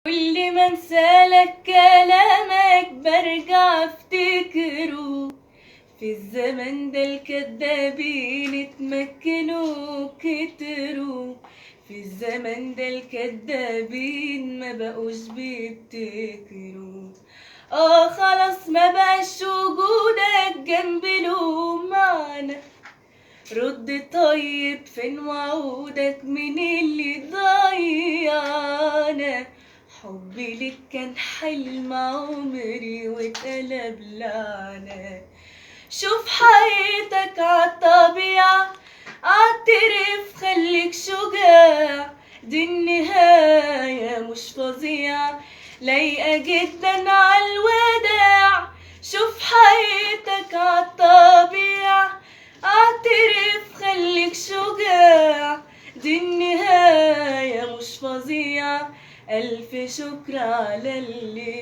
كل ما انسالك كلامك برجع افتكره. في الزمن ده الكدابين اتمكنوا كتروا. في الزمن ده الكدابين ما بقوش بيبتكروا. خلاص ما بقاش وجودك جنبي له معنى. رد طيب فين وعودك من اللي ضيعنا. حبي لك كان حلم عمري واتقلب لعنة. شوف حياتك عالطبيعة، اعترف خليك شجاع. دي النهاية مش فظيعة، لايقة جدا عالوداع. شوف حياتك عالطبيعة، اعترف خليك شجاع. دي النهاية مش فظيعة، ألف شكر على اللي